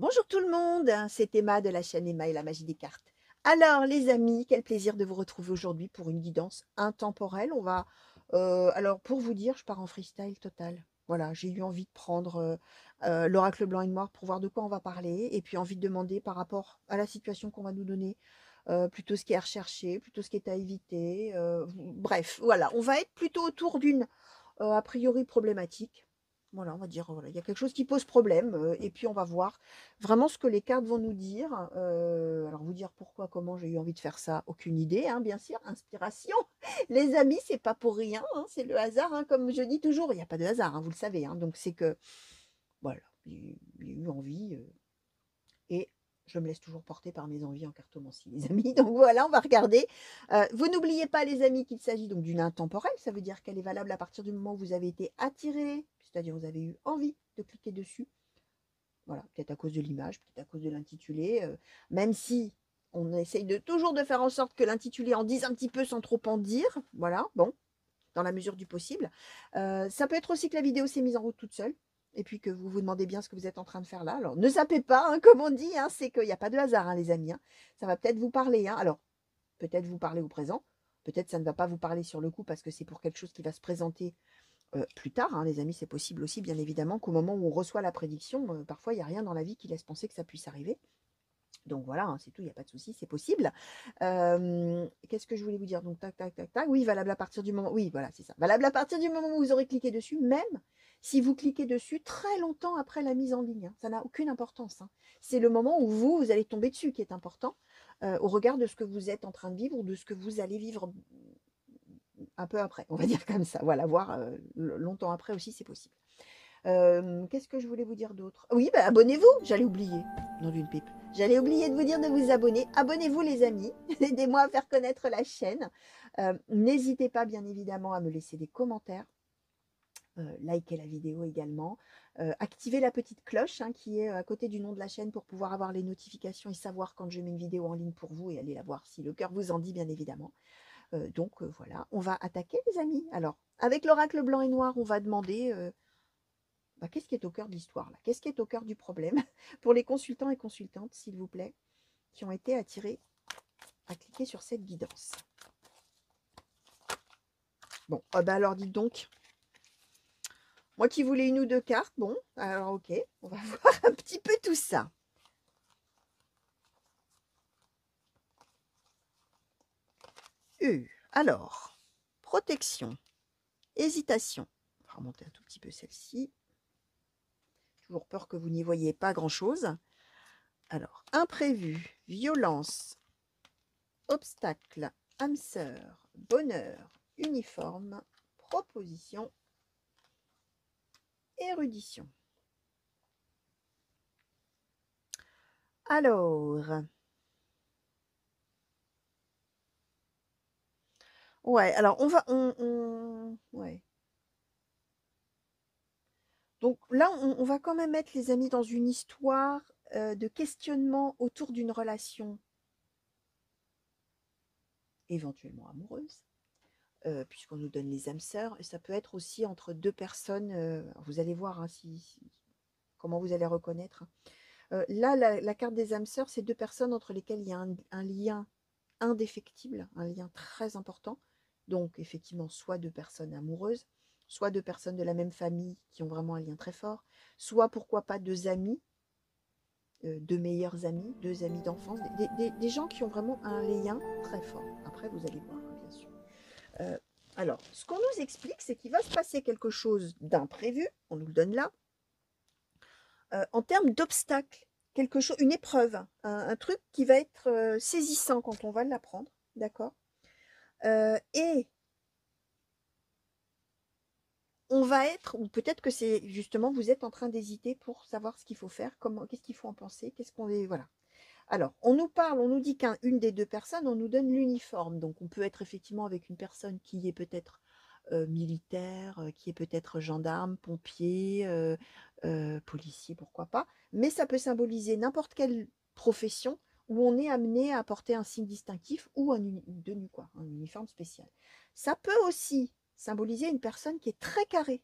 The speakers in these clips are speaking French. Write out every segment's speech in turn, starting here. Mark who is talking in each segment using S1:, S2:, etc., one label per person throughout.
S1: Bonjour tout le monde, c'est Emma de la chaîne Emma et la magie des cartes. Alors les amis, quel plaisir de vous retrouver aujourd'hui pour une guidance intemporelle. Alors pour vous dire, je pars en freestyle total. Voilà, j'ai eu envie de prendre l'oracle blanc et noir pour voir de quoi on va parler et puis envie de demander par rapport à la situation qu'on va nous donner, plutôt ce qui est à rechercher, plutôt ce qui est à éviter. Bref, voilà, on va être plutôt autour d'une a priori problématique. Voilà, on va dire, voilà, il y a quelque chose qui pose problème, et puis on va voir vraiment ce que les cartes vont nous dire. Alors vous dire pourquoi, comment j'ai eu envie de faire ça, aucune idée, hein, bien sûr, inspiration. Les amis, c'est pas pour rien, hein, c'est le hasard, hein, comme je dis toujours, il n'y a pas de hasard, hein, vous le savez, hein, donc c'est que, voilà, j'ai eu envie, et je me laisse toujours porter par mes envies en cartomancie, les amis. Donc voilà, on va regarder. Vous n'oubliez pas, les amis, qu'il s'agit donc d'une intemporelle. Ça veut dire qu'elle est valable à partir du moment où vous avez été attiré, c'est-à-dire vous avez eu envie de cliquer dessus. Voilà, peut-être à cause de l'image, peut-être à cause de l'intitulé. Même si on essaye de toujours de faire en sorte que l'intitulé en dise un petit peu sans trop en dire. Voilà, bon, dans la mesure du possible. Ça peut être aussi que la vidéo s'est mise en route toute seule et puis que vous vous demandez bien ce que vous êtes en train de faire là. Alors, ne zappez pas, hein, comme on dit, hein, c'est qu'il n'y a pas de hasard, hein, les amis. Hein. Ça va peut-être vous parler. Hein. Alors, peut-être vous parler au présent. Peut-être ça ne va pas vous parler sur le coup parce que c'est pour quelque chose qui va se présenter plus tard. Hein, les amis, c'est possible aussi, bien évidemment, qu'au moment où on reçoit la prédiction, parfois, il n'y a rien dans la vie qui laisse penser que ça puisse arriver. Donc voilà, hein, c'est tout, il n'y a pas de souci, c'est possible. Qu'est-ce que je voulais vous dire? Donc tac, tac, tac, tac. Oui, valable à partir du moment. Oui, voilà, c'est ça. Valable à partir du moment où vous aurez cliqué dessus, même si vous cliquez dessus très longtemps après la mise en ligne. Hein. Ça n'a aucune importance. Hein. C'est le moment où vous allez tomber dessus qui est important, au regard de ce que vous êtes en train de vivre ou de ce que vous allez vivre un peu après. On va dire comme ça. Voilà, voir longtemps après aussi, c'est possible. Qu'est-ce que je voulais vous dire d'autre? Oui, bah, abonnez-vous, j'allais oublier. Nom d'une pipe. J'allais oublier de vous dire de vous abonner. Abonnez-vous les amis, aidez-moi à faire connaître la chaîne. N'hésitez pas bien évidemment à me laisser des commentaires. Likez la vidéo également. Activez la petite cloche, hein, qui est à côté du nom de la chaîne pour pouvoir avoir les notifications et savoir quand je mets une vidéo en ligne pour vous et aller la voir si le cœur vous en dit bien évidemment. Donc voilà, on va attaquer les amis. Alors, avec l'oracle blanc et noir, on va demander bah, qu'est-ce qui est au cœur de l'histoire là? Qu'est-ce qui est au cœur du problème pour les consultants et consultantes, s'il vous plaît, qui ont été attirés à cliquer sur cette guidance? Bon, bah alors dites donc, moi qui voulais une ou deux cartes, bon, alors ok, on va voir un petit peu tout ça. Alors, protection, hésitation. On va remonter un tout petit peu celle-ci. Toujours peur que vous n'y voyez pas grand-chose. Alors, imprévu, violence, obstacle, âme sœur, bonheur, uniforme, proposition, érudition. Alors, ouais, alors ouais. Donc là, on va quand même mettre les amis dans une histoire de questionnement autour d'une relation éventuellement amoureuse, puisqu'on nous donne les âmes sœurs, et ça peut être aussi entre deux personnes, vous allez voir hein, comment vous allez reconnaître. Là, la carte des âmes sœurs, c'est deux personnes entre lesquelles il y a un lien indéfectible, un lien très important. Donc, effectivement, soit deux personnes amoureuses, soit deux personnes de la même famille qui ont vraiment un lien très fort, soit, pourquoi pas, deux amis, deux meilleurs amis, deux amis d'enfance, des gens qui ont vraiment un lien très fort. Après, vous allez voir, hein, bien sûr. Euh, alors, ce qu'on nous explique, c'est qu'il va se passer quelque chose d'imprévu, on nous le donne là, en termes d'obstacle, quelque chose, une épreuve, un truc qui va être saisissant quand on va l'apprendre, d'accord. Et on va être, ou peut-être que c'est justement, vous êtes en train d'hésiter pour savoir ce qu'il faut faire, comment, qu'est-ce qu'il faut en penser, qu'est-ce qu'on est, voilà. Alors, on nous parle, on nous dit qu'une des deux personnes, on nous donne l'uniforme. Donc, on peut être effectivement avec une personne qui est peut-être militaire, qui est peut-être gendarme, pompier, policier, pourquoi pas. Mais ça peut symboliser n'importe quelle profession où on est amené à porter un signe distinctif ou une tenue, quoi, un uniforme spécial. Ça peut aussi symboliser une personne qui est très carrée.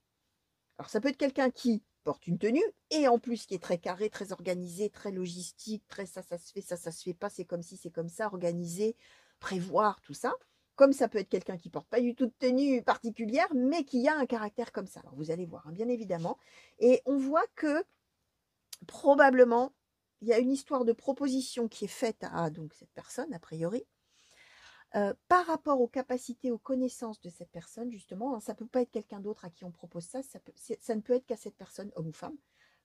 S1: Alors, ça peut être quelqu'un qui porte une tenue, et en plus qui est très carré, très organisé, très logistique, très ça se fait, ça se fait pas, c'est comme si, c'est comme ça, organisé, prévoir, tout ça. Comme ça peut être quelqu'un qui porte pas du tout de tenue particulière, mais qui a un caractère comme ça. Alors vous allez voir, hein, bien évidemment. Et on voit que probablement, il y a une histoire de proposition qui est faite à donc cette personne, a priori, par rapport aux capacités, aux connaissances de cette personne, justement, hein, ça ne peut pas être quelqu'un d'autre à qui on propose ça, ça ne peut être qu'à cette personne, homme ou femme,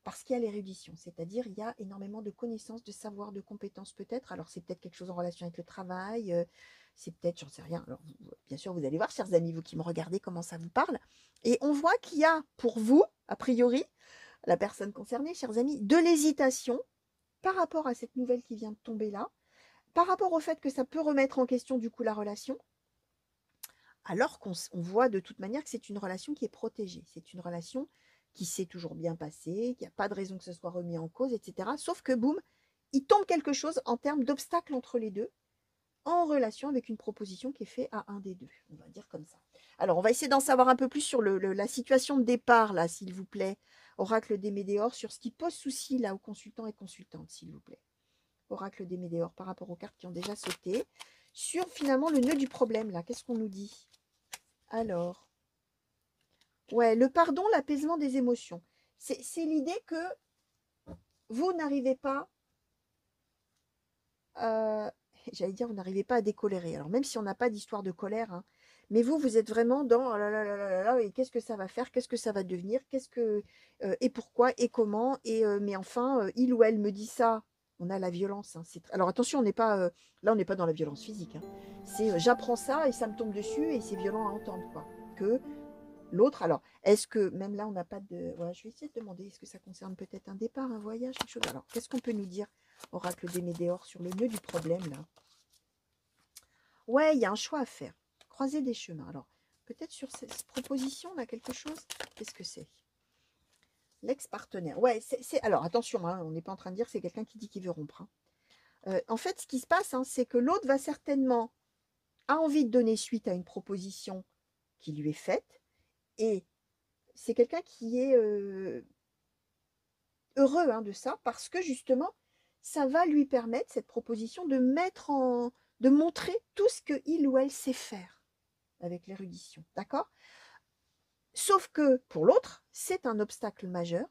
S1: parce qu'il y a l'érudition, c'est-à-dire il y a énormément de connaissances, de savoir, de compétences peut-être. Alors c'est peut-être quelque chose en relation avec le travail, c'est peut-être, j'en sais rien. Alors bien sûr, vous allez voir, chers amis, vous qui me regardez, comment ça vous parle. Et on voit qu'il y a pour vous, a priori, la personne concernée, chers amis, de l'hésitation par rapport à cette nouvelle qui vient de tomber là, par rapport au fait que ça peut remettre en question du coup la relation, alors qu'on voit de toute manière que c'est une relation qui est protégée. C'est une relation qui s'est toujours bien passée, qu'il n'y a pas de raison que ce soit remis en cause, etc. Sauf que boum, il tombe quelque chose en termes d'obstacle entre les deux, en relation avec une proposition qui est faite à un des deux. On va dire comme ça. Alors, on va essayer d'en savoir un peu plus sur la situation de départ, là, s'il vous plaît. Oracle des Médéors, sur ce qui pose souci, là, aux consultants et consultantes, s'il vous plaît. Oracle des Médéors, par rapport aux cartes qui ont déjà sauté. Sur, finalement, le nœud du problème, là, qu'est-ce qu'on nous dit? Alors, ouais, le pardon, l'apaisement des émotions. C'est l'idée que vous n'arrivez pas, j'allais dire, vous n'arrivez pas à décolérer. Alors, même si on n'a pas d'histoire de colère, hein, mais vous êtes vraiment dans oh là là là là là, et qu'est-ce que ça va faire, qu'est-ce que ça va devenir, et pourquoi, et comment, mais enfin, il ou elle me dit ça. On a la violence. Hein, alors attention, on n'est pas, là, on n'est pas dans la violence physique. Hein. C'est j'apprends ça et ça me tombe dessus et c'est violent à entendre, quoi. Que l'autre, alors, est-ce que, même là, on n'a pas de. Voilà, je vais essayer de demander, est-ce que ça concerne peut-être un départ, un voyage, quelque chose. Alors, qu'est-ce qu'on peut nous dire, Oracle des Médéors, sur le nœud du problème, là? Ouais, il y a un choix à faire. Croiser des chemins. Alors, peut-être sur cette proposition, là, quelque chose. Qu'est-ce que c'est? L'ex-partenaire. Ouais, alors, attention, hein, on n'est pas en train de dire que c'est quelqu'un qui dit qu'il veut rompre. Hein. En fait, ce qui se passe, hein, c'est que l'autre va certainement a envie de donner suite à une proposition qui lui est faite, et c'est quelqu'un qui est heureux, hein, de ça, parce que justement, ça va lui permettre, cette proposition, de montrer tout ce qu'il ou elle sait faire avec l'érudition. D'accord? Sauf que pour l'autre, c'est un obstacle majeur.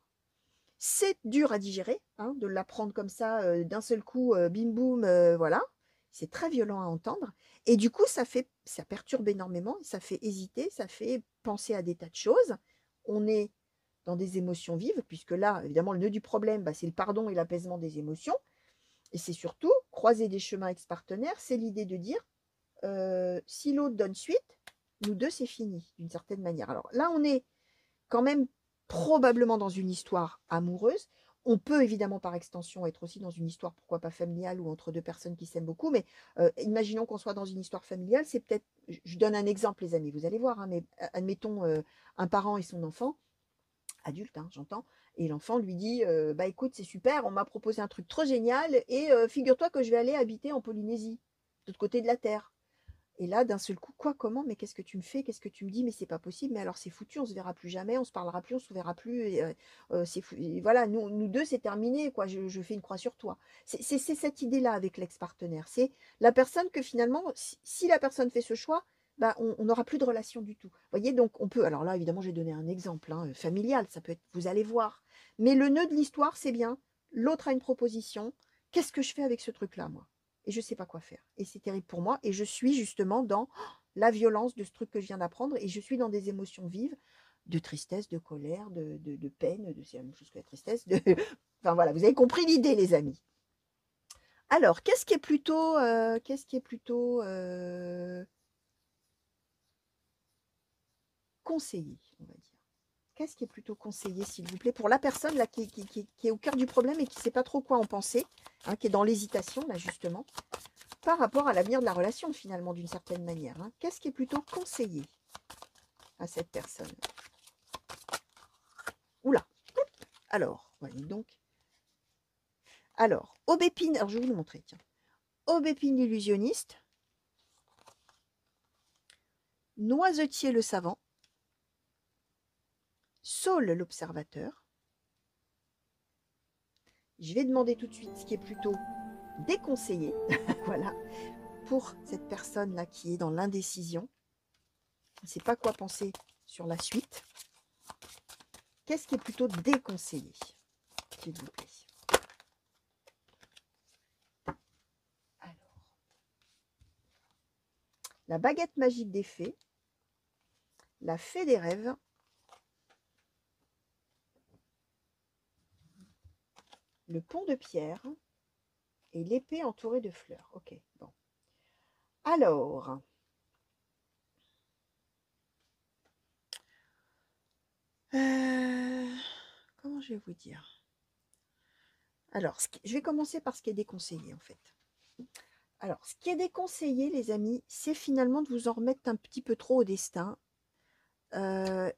S1: C'est dur à digérer, hein, de l'apprendre comme ça, d'un seul coup, bim boum, voilà. C'est très violent à entendre. Et du coup, ça perturbe énormément, ça fait hésiter, ça fait penser à des tas de choses. On est dans des émotions vives, puisque là, évidemment, le nœud du problème, bah, c'est le pardon et l'apaisement des émotions. Et c'est surtout croiser des chemins ex-partenaires, c'est l'idée de dire, si l'autre donne suite, nous deux, c'est fini, d'une certaine manière. Alors là, on est quand même probablement dans une histoire amoureuse. On peut évidemment par extension être aussi dans une histoire, pourquoi pas familiale, ou entre deux personnes qui s'aiment beaucoup, mais imaginons qu'on soit dans une histoire familiale, c'est peut-être, je donne un exemple les amis, vous allez voir, hein, mais admettons un parent et son enfant, adulte, hein, j'entends, et l'enfant lui dit, bah écoute, c'est super, on m'a proposé un truc trop génial, et figure-toi que je vais aller habiter en Polynésie, de l'autre côté de la Terre. Et là, d'un seul coup, quoi, comment, mais qu'est-ce que tu me fais, qu'est-ce que tu me dis, mais c'est pas possible, mais alors c'est foutu, on se verra plus jamais, on se parlera plus, on se verra plus, c'est fou. Et voilà, nous deux, c'est terminé, quoi, je fais une croix sur toi. C'est cette idée-là avec l'ex-partenaire, c'est la personne que finalement, si la personne fait ce choix, bah, on n'aura plus de relation du tout. Vous voyez, donc on peut, alors là, évidemment, j'ai donné un exemple, hein, familial, ça peut être, vous allez voir, mais le nœud de l'histoire, c'est bien, l'autre a une proposition, qu'est-ce que je fais avec ce truc-là, moi? Et je ne sais pas quoi faire. Et c'est terrible pour moi. Et je suis justement dans la violence de ce truc que je viens d'apprendre. Et je suis dans des émotions vives, de tristesse, de colère, de peine, c'est la même chose que la tristesse. Enfin voilà, vous avez compris l'idée, les amis. Alors, qu'est-ce qui est plutôt conseillé, on va dire. Qu'est-ce qui est plutôt conseillé, s'il vous plaît, pour la personne là qui est au cœur du problème et qui ne sait pas trop quoi en penser, hein, qui est dans l'hésitation, là, justement, par rapport à l'avenir de la relation, finalement, d'une certaine manière. Hein. Qu'est-ce qui est plutôt conseillé à cette personne? Oula. Alors, voyez donc. Alors, Aubépine, alors je vais vous le montrer, tiens. Aubépine l'illusionniste, Noisetier le savant, Saul l'observateur, je vais demander tout de suite ce qui est plutôt déconseillé, voilà, pour cette personne-là qui est dans l'indécision. On ne sait pas quoi penser sur la suite. Qu'est-ce qui est plutôt déconseillé, s'il vous plaît? Alors, la baguette magique des fées, la fée des rêves, le pont de pierre et l'épée entourée de fleurs. Ok, bon. Alors, comment je vais vous dire? Alors, je vais commencer par ce qui est déconseillé, en fait. Alors, ce qui est déconseillé, les amis, c'est finalement de vous en remettre un petit peu trop au destin. Alors,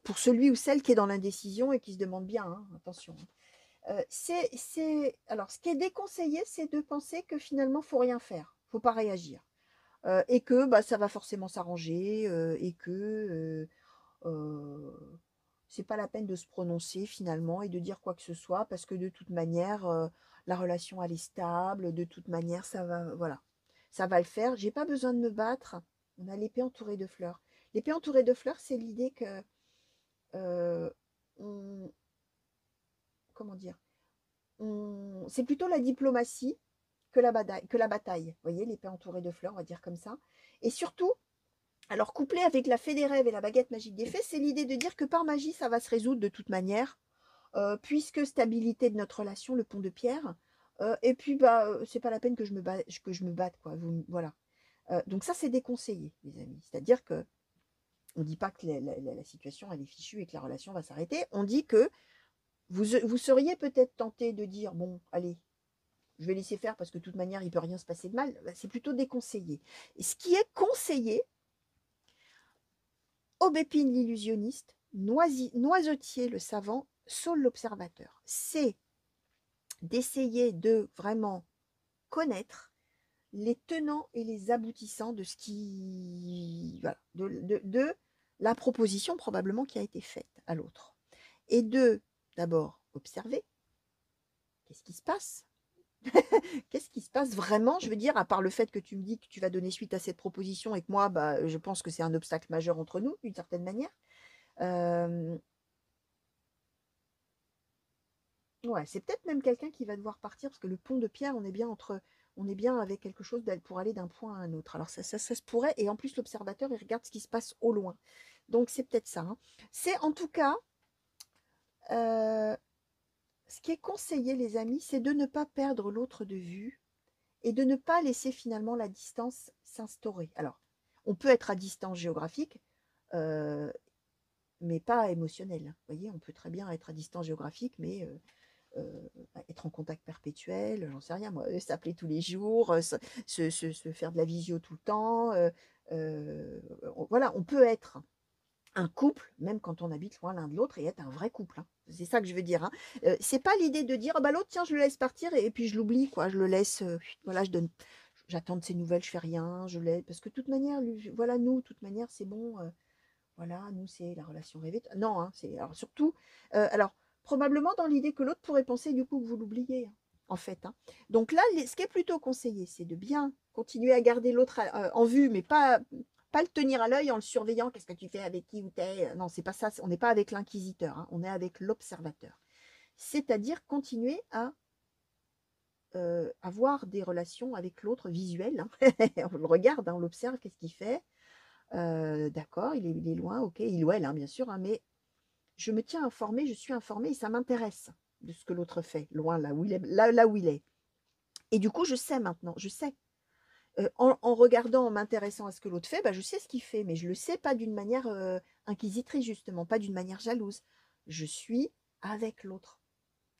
S1: pour celui ou celle qui est dans l'indécision et qui se demande bien, hein, attention. Alors, ce qui est déconseillé, c'est de penser que finalement, il ne faut rien faire, il ne faut pas réagir. Et que bah, ça va forcément s'arranger et que c'est pas la peine de se prononcer finalement et de dire quoi que ce soit parce que de toute manière, la relation elle est stable, de toute manière, ça va, voilà, ça va le faire. J'ai pas besoin de me battre. On a l'épée entourée de fleurs. L'épée entourée de fleurs, c'est l'idée que euh, on- comment dire, c'est plutôt la diplomatie que la bataille. Vous voyez, l'épée entourée de fleurs, on va dire comme ça. Et surtout, alors couplé avec la fée des rêves et la baguette magique des fées, c'est l'idée de dire que par magie, ça va se résoudre de toute manière, puisque stabilité de notre relation, le pont de pierre. Et puis, bah, c'est pas la peine que je me batte, quoi. Voilà. Donc ça, c'est déconseillé, les amis. C'est-à-dire que on ne dit pas que la situation elle est fichue et que la relation va s'arrêter. On dit que vous seriez peut-être tenté de dire, bon, allez, je vais laisser faire parce que de toute manière, il ne peut rien se passer de mal. Bah, c'est plutôt déconseillé. Et ce qui est conseillé, Aubépine l'illusionniste, Noisetier le savant, Saul l'observateur, c'est d'essayer de vraiment connaître les tenants et les aboutissants de ce qui, voilà, de la proposition probablement qui a été faite à l'autre. Et de, d'abord, observer qu'est-ce qui se passe. Qu'est-ce qui se passe vraiment, je veux dire, à part le fait que tu me dis que tu vas donner suite à cette proposition et que moi, bah, je pense que c'est un obstacle majeur entre nous, d'une certaine manière. Euh, Ouais, c'est peut-être même quelqu'un qui va devoir partir parce que le pont de pierre, on est bien avec quelque chose pour aller d'un point à un autre. Alors ça se pourrait, et en plus l'observateur, il regarde ce qui se passe au loin. Donc c'est peut-être ça, hein. C'est en tout cas, euh, ce qui est conseillé, les amis, c'est de ne pas perdre l'autre de vue et de ne pas laisser finalement la distance s'instaurer. Alors, on peut être à distance géographique, euh, mais pas émotionnelle, hein. Vous voyez, on peut très bien être à distance géographique, mais être en contact perpétuel, j'en sais rien moi, s'appeler tous les jours, se faire de la visio tout le temps. Voilà, on peut être un couple, même quand on habite loin l'un de l'autre, et être un vrai couple, hein. C'est ça que je veux dire, hein. C'est pas l'idée de dire, oh, bah, l'autre, tiens, je le laisse partir et puis je l'oublie, quoi. Je le laisse, voilà, j'attends de ses nouvelles, je fais rien, je l'aide. Parce que de toute manière, voilà, nous, de toute manière, c'est bon. Voilà, nous, c'est la relation rêvée. Non, hein, c'est alors surtout, alors probablement dans l'idée que l'autre pourrait penser du coup que vous l'oubliez, hein, en fait, hein. Donc là, ce qui est plutôt conseillé, c'est de bien continuer à garder l'autre en vue, mais pas le tenir à l'œil en le surveillant. Qu'est-ce que tu fais avec qui ou t'es? Non, c'est pas ça. On n'est pas avec l'inquisiteur, hein, on est avec l'observateur. C'est-à-dire continuer à avoir des relations avec l'autre visuelles, hein. On le regarde, hein, on l'observe, qu'est-ce qu'il fait. D'accord, il est loin, ok, il ou elle, hein, bien sûr, hein, mais je me tiens informée, je suis informée et ça m'intéresse de ce que l'autre fait, loin là où il est, là où il est. Et du coup, je sais maintenant, je sais. En regardant, en m'intéressant à ce que l'autre fait, bah, je sais ce qu'il fait, mais je ne le sais pas d'une manière inquisitrice, justement, pas d'une manière jalouse. Je suis avec l'autre,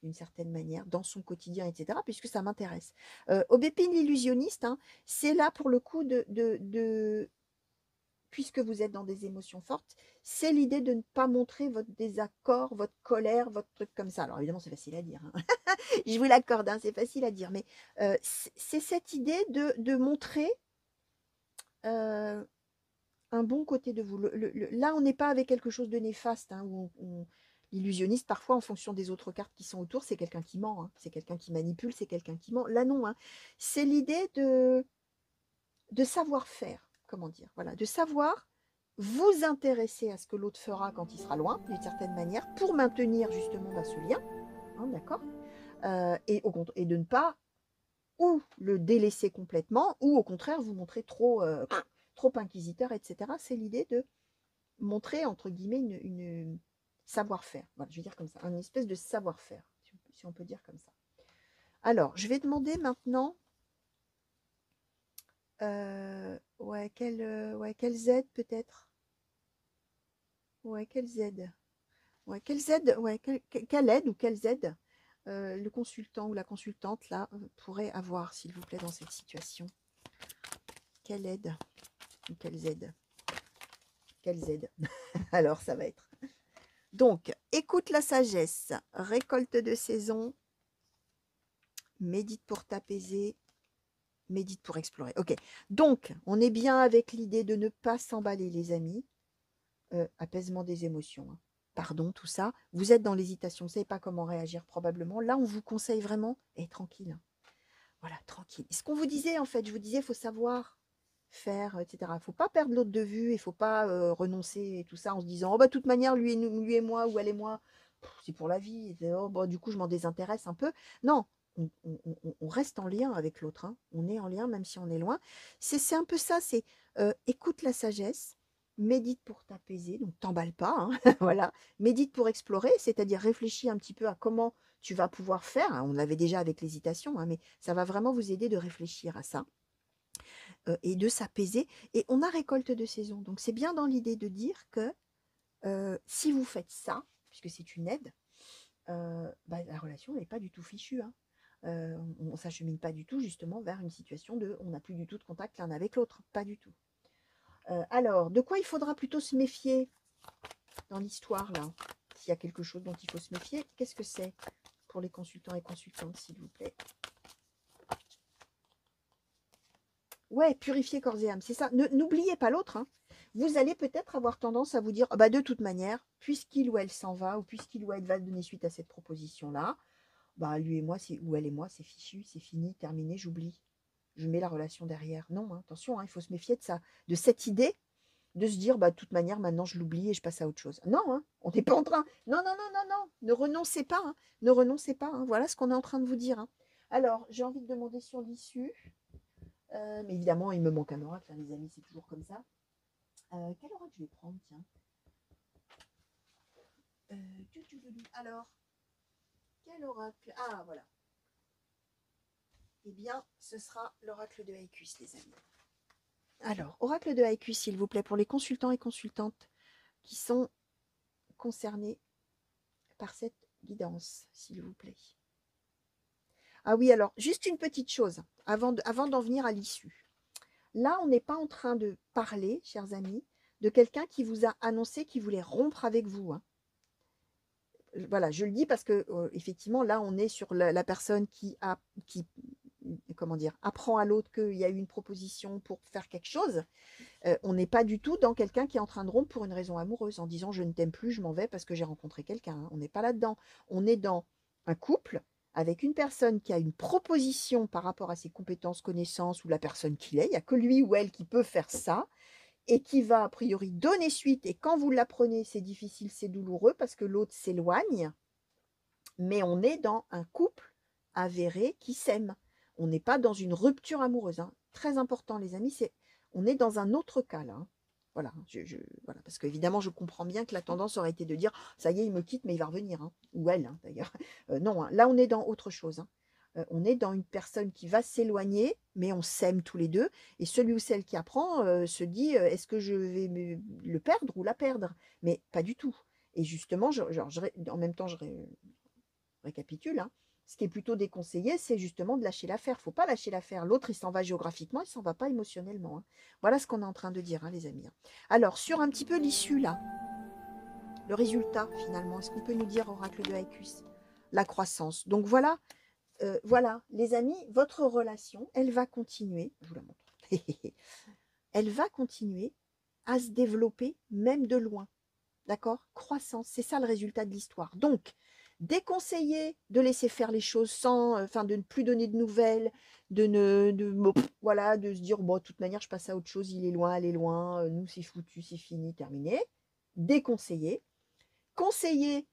S1: d'une certaine manière, dans son quotidien, etc., puisque ça m'intéresse. Aubépine l'illusionniste, hein, c'est là pour le coup puisque vous êtes dans des émotions fortes, c'est l'idée de ne pas montrer votre désaccord, votre colère, votre truc comme ça. Alors évidemment, c'est facile à dire, hein. Je vous l'accorde, hein, c'est facile à dire, mais c'est cette idée de montrer euh, un bon côté de vous. Là, on n'est pas avec quelque chose de néfaste, hein, L'illusionniste, parfois, en fonction des autres cartes qui sont autour, c'est quelqu'un qui ment, hein. C'est quelqu'un qui manipule, c'est quelqu'un qui ment. Là, non, hein. C'est l'idée de savoir-faire, comment dire, voilà, de savoir vous intéresser à ce que l'autre fera quand il sera loin, d'une certaine manière, pour maintenir justement ce lien, hein, d'accord, et de ne pas ou le délaisser complètement, ou au contraire vous montrer trop inquisiteur, etc. C'est l'idée de montrer, entre guillemets, une savoir-faire. Voilà, je vais dire comme ça, une espèce de savoir-faire, si on peut dire comme ça. Alors, je vais demander maintenant, ouais, quelles aides peut-être. Ouais, quelles aides. Ouais, quelles aides, ouais, quelle aide ou quelles aides le consultant ou la consultante là pourrait avoir, s'il vous plaît, dans cette situation. Quelle aide ou quelles aides. Quelles aides. Alors, ça va être. Donc, écoute la sagesse, récolte de saison, médite pour t'apaiser, médite pour explorer. Ok, donc, on est bien avec l'idée de ne pas s'emballer, les amis. Apaisement des émotions. Hein. Pardon, tout ça. Vous êtes dans l'hésitation, vous ne savez pas comment réagir probablement. Là, on vous conseille vraiment, tranquille. Hein. Voilà, tranquille. Et ce qu'on vous disait, en fait, je vous disais, il faut savoir faire, etc. Il ne faut pas perdre l'autre de vue, il ne faut pas renoncer et tout ça en se disant, oh bah de toute manière, lui et moi, ou elle et moi, c'est pour la vie. Et, oh, bah, du coup, je m'en désintéresse un peu. Non, on reste en lien avec l'autre. Hein. On est en lien même si on est loin. C'est un peu ça, c'est écoute la sagesse, médite pour t'apaiser, donc t'emballe pas, hein, voilà. Médite pour explorer, c'est-à-dire réfléchis un petit peu à comment tu vas pouvoir faire. Hein. On l'avait déjà avec l'hésitation, hein, mais ça va vraiment vous aider de réfléchir à ça et de s'apaiser. Et on a récolte de saison. Donc c'est bien dans l'idée de dire que si vous faites ça, puisque c'est une aide, bah, la relation n'est pas du tout fichue. Hein. On ne s'achemine pas du tout justement vers une situation de on n'a plus du tout de contact l'un avec l'autre. Pas du tout. Alors, de quoi il faudra plutôt se méfier dans l'histoire là? S'il y a quelque chose dont il faut se méfier, qu'est-ce que c'est pour les consultants et consultantes, s'il vous plaît? Ouais, purifier corps et âme, c'est ça. N'oubliez pas l'autre. Hein. Vous allez peut-être avoir tendance à vous dire, oh bah de toute manière, puisqu'il ou elle s'en va, ou puisqu'il ou elle va donner suite à cette proposition-là, bah lui et moi, ou elle et moi, c'est fichu, c'est fini, terminé, j'oublie. Je mets la relation derrière. Non, hein, attention, hein, il faut se méfier de ça, de cette idée de se dire, bah de toute manière, maintenant je l'oublie et je passe à autre chose. Non, hein, on n'est pas en train. Non, non, non, non, non, ne renoncez pas. Hein, ne renoncez pas. Hein, voilà ce qu'on est en train de vous dire. Hein. Alors, j'ai envie de demander sur l'issue. Mais évidemment, il me manque un oracle, hein, les amis, c'est toujours comme ça. Quel oracle je vais prendre, tiens. Alors, quel oracle? Ah, voilà. Eh bien, ce sera l'oracle de Haïkus, les amis. Alors, oracle de Haïkus, s'il vous plaît, pour les consultants et consultantes qui sont concernés par cette guidance, s'il vous plaît. Ah oui, alors, juste une petite chose, avant d'en venir à l'issue. Là, on n'est pas en train de parler, chers amis, de quelqu'un qui vous a annoncé qu'il voulait rompre avec vous. Hein. Voilà, je le dis parce que effectivement, là, on est sur la personne qui comment dire, apprend à l'autre qu'il y a eu une proposition pour faire quelque chose. On n'est pas du tout dans quelqu'un qui est en train de rompre pour une raison amoureuse, en disant je ne t'aime plus, je m'en vais parce que j'ai rencontré quelqu'un. Hein. On n'est pas là-dedans. On est dans un couple avec une personne qui a une proposition par rapport à ses compétences, connaissances ou la personne qu'il est. Il n'y a que lui ou elle qui peut faire ça et qui va a priori donner suite. Et quand vous l'apprenez, c'est difficile, c'est douloureux parce que l'autre s'éloigne, mais on est dans un couple avéré qui s'aime. On n'est pas dans une rupture amoureuse. Hein. Très important, les amis, on est dans un autre cas là. Hein. Voilà, voilà, parce qu'évidemment, je comprends bien que la tendance aurait été de dire ça y est, il me quitte, mais il va revenir. Hein. Ou elle, hein, d'ailleurs. Non, hein. Là, on est dans autre chose. Hein. On est dans une personne qui va s'éloigner, mais on s'aime tous les deux. Et celui ou celle qui apprend se dit est-ce que je vais le perdre ou la perdre? Mais pas du tout. Et justement, en même temps, je récapitule. Hein. Ce qui est plutôt déconseillé, c'est justement de lâcher l'affaire. Il ne faut pas lâcher l'affaire. L'autre, il s'en va géographiquement, il ne s'en va pas émotionnellement. Hein. Voilà ce qu'on est en train de dire, hein, les amis. Alors, sur un petit peu l'issue, là, le résultat, finalement, est-ce qu'on peut nous dire, oracle de Haïkus? La croissance. Donc voilà, voilà, les amis, votre relation, elle va continuer, je vous la montre, elle va continuer à se développer même de loin. d'accord? Croissance, c'est ça le résultat de l'histoire. Donc, déconseiller de laisser faire les choses sans, enfin, de ne plus donner de nouvelles, bon, voilà, de se dire, bon, de toute manière, je passe à autre chose, il est loin, elle est loin, nous, c'est foutu, c'est fini, terminé. Déconseiller. Conseiller,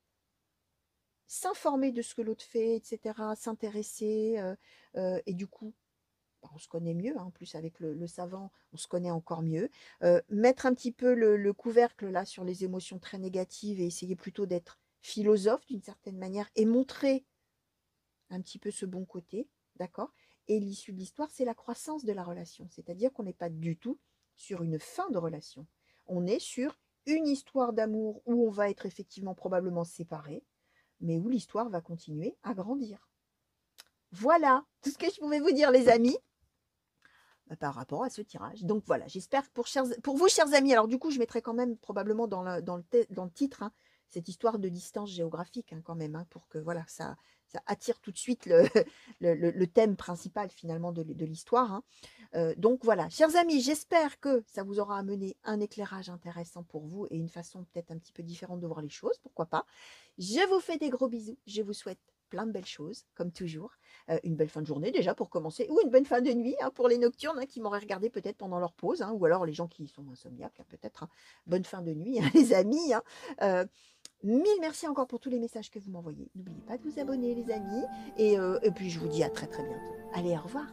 S1: s'informer de ce que l'autre fait, etc., s'intéresser, et du coup, bah, on se connaît mieux, hein, en plus avec le savant, on se connaît encore mieux. Mettre un petit peu le couvercle là sur les émotions très négatives et essayer plutôt d'être philosophe d'une certaine manière et montrer un petit peu ce bon côté, d'accord? Et l'issue de l'histoire, c'est la croissance de la relation, c'est-à-dire qu'on n'est pas du tout sur une fin de relation. On est sur une histoire d'amour où on va être effectivement probablement séparés, mais où l'histoire va continuer à grandir. Voilà tout ce que je pouvais vous dire, les amis, par rapport à ce tirage. Donc voilà, j'espère que pour vous, chers amis, alors du coup, je mettrai quand même probablement dans le titre, hein, cette histoire de distance géographique, hein, quand même, hein, pour que voilà, ça attire tout de suite le thème principal finalement de l'histoire. Hein. Donc voilà, chers amis, j'espère que ça vous aura amené un éclairage intéressant pour vous et une façon peut-être un petit peu différente de voir les choses, pourquoi pas. Je vous fais des gros bisous, je vous souhaite plein de belles choses, comme toujours. Une belle fin de journée déjà pour commencer, ou une bonne fin de nuit hein, pour les nocturnes hein, qui m'auraient regardé peut-être pendant leur pause, hein, ou alors les gens qui sont insomniaques, hein, peut-être. Hein. Bonne fin de nuit, hein, les amis. Hein. Mille merci encore pour tous les messages que vous m'envoyez. N'oubliez pas de vous abonner, les amis. Et puis je vous dis à très très bientôt. Allez, au revoir.